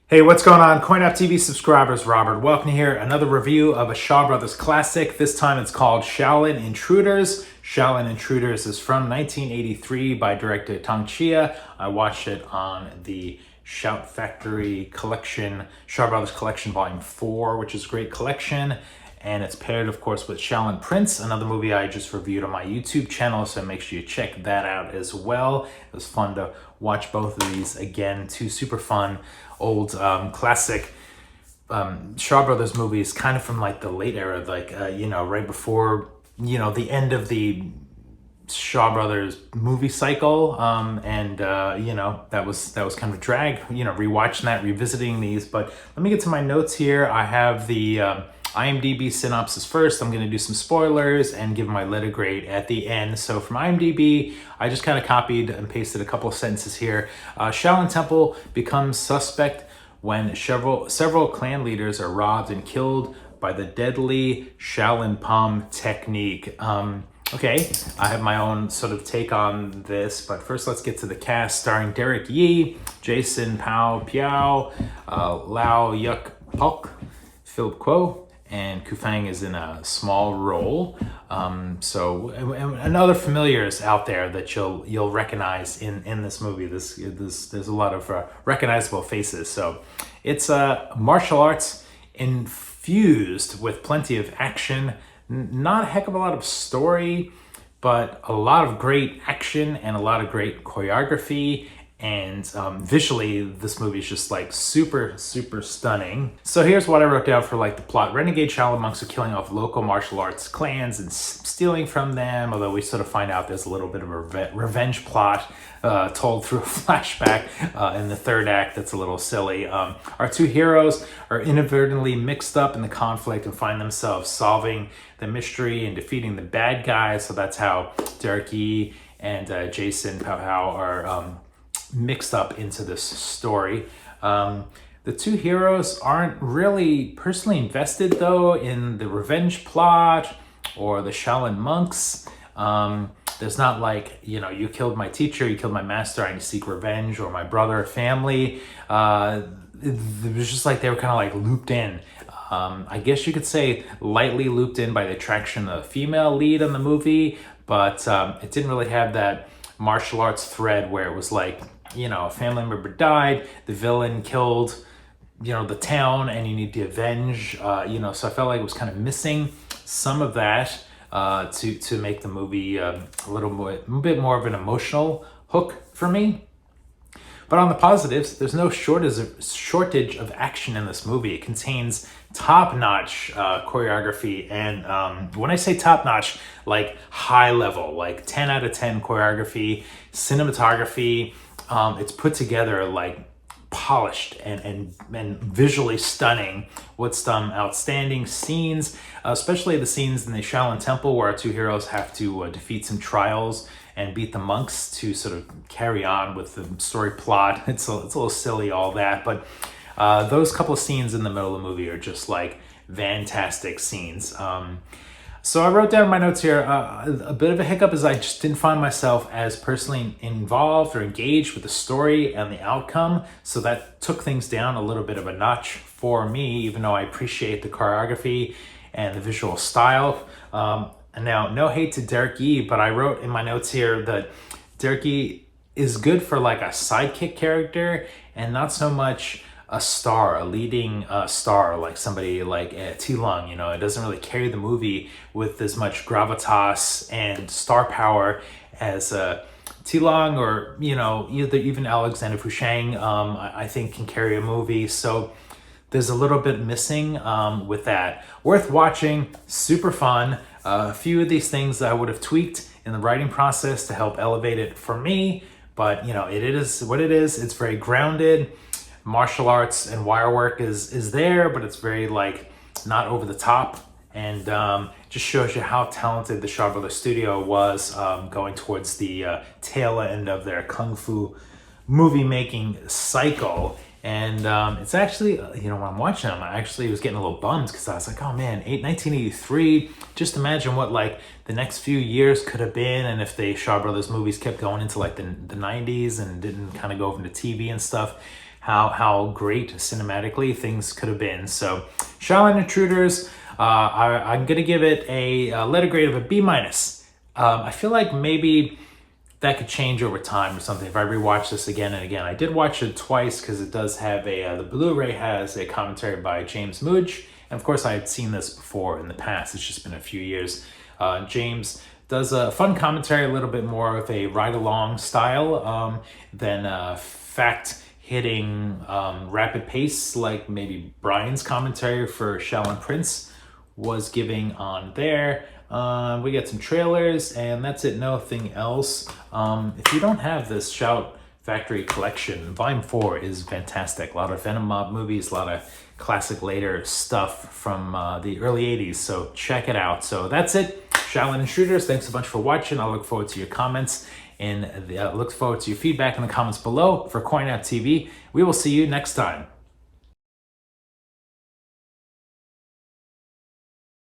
Hey, what's going on? CoinUp TV subscribers, Robert welcome here. Another review of a Shaw Brothers classic. This time it's called Shaolin Intruders. Shaolin Intruders is from 1983 by director Tang Chia. I watched it on the Shout Factory collection, Shaw Brothers collection volume 4, which is a great collection. And it's paired, of course, with Shaolin Prince, another movie I just reviewed on my YouTube channel, so make sure you check that out as well. It was fun to watch both of these again. Two super fun, old, classic Shaw Brothers movies, kind of from like the late era, like, right before, the end of the Shaw Brothers movie cycle. That was kind of a drag, rewatching that, revisiting these. But let me get to my notes here. I have the IMDb synopsis first. I'm going to do some spoilers and give my letter grade at the end. So from IMDb, I just kind of copied and pasted a couple of sentences here. Shaolin Temple becomes suspect when several clan leaders are robbed and killed by the deadly Shaolin Palm technique. Okay, I have my own sort of take on this, but first let's get to the cast. Starring Derek Yee, Pai Piao, Lau Yuk-Pok, Phillip, and Feng is in a small role. And other familiars out there that you'll recognize in this movie. There's a lot of recognizable faces. So it's martial arts infused with plenty of action. Not a heck of a lot of story, but a lot of great action and a lot of great choreography. And visually, this movie is just like super, super stunning. So here's what I wrote down for like the plot. Renegade Shaolin monks are killing off local martial arts clans and stealing from them, although we sort of find out there's a little bit of a revenge plot told through a flashback in the third act that's a little silly. Our two heroes are inadvertently mixed up in the conflict and find themselves solving the mystery and defeating the bad guys. So that's how Derek Yee and Pai Piao are mixed up into this story. The two heroes aren't really personally invested though in the revenge plot or the Shaolin monks. There's not like, you killed my teacher, you killed my master, I need to seek revenge, or my brother or family. It was just like they were kind of like looped in. I guess you could say lightly looped in by the attraction of the female lead in the movie, but it didn't really have that martial arts thread where it was like, a family member died, the villain killed, the town, and you need to avenge, so I felt like it was kind of missing some of that to make the movie a bit more of an emotional hook for me. But on the positives, there's no shortage of action in this movie. It contains top-notch choreography, and when I say top-notch, like high level, like 10 out of 10 choreography, cinematography. It's put together like polished and visually stunning with some outstanding scenes, especially the scenes in the Shaolin Temple where our two heroes have to defeat some trials and beat the monks to sort of carry on with the story plot. It's a little silly, all that, but those couple of scenes in the middle of the movie are just like fantastic scenes. So I wrote down in my notes here, a bit of a hiccup is I just didn't find myself as personally involved or engaged with the story and the outcome. So that took things down a little bit of a notch for me, even though I appreciate the choreography and the visual style. And now, no hate to Derek Yee, but I wrote in my notes here that Derek Yee is good for like a sidekick character and not so much a star, a leading star, like somebody like T-Lung. It doesn't really carry the movie with as much gravitas and star power as T-Lung or, even Alexander Fusheng, I think can carry a movie. So there's a little bit missing with that. Worth watching, super fun. A few of these things I would have tweaked in the writing process to help elevate it for me, but it is what it is. It's very grounded. Martial arts and wire work is there, but it's very like not over the top, and just shows you how talented the Shaw Brothers studio was going towards the tail end of their kung fu movie making cycle. And it's actually, when I'm watching them, I actually was getting a little bummed because I was like, oh man, 1983, just imagine what like the next few years could have been, and if the Shaw Brothers movies kept going into like the 90s and didn't kind of go over into TV and stuff, how great cinematically things could have been. So Shaolin Intruders, I'm gonna give it a letter grade of a B minus. I feel like maybe that could change over time or something if I rewatch this again and again. I did watch it twice because it does have the Blu-ray has a commentary by James Mudge. And of course I had seen this before in the past. It's just been a few years. James does a fun commentary, a little bit more of a ride-along style than fact-hitting rapid pace like maybe Brian's commentary for Shaolin Prince was giving on there. We get some trailers and that's it, nothing else. If you don't have this Shout Factory collection, Volume 4 is fantastic. A lot of Venom Mob movies, a lot of classic later stuff from the early 80s, so check it out. So that's it, Shaolin Intruders. Thanks a bunch for watching. I look forward to your comments and look forward to your feedback in the comments below. For Coin Out TV, we will see you next time.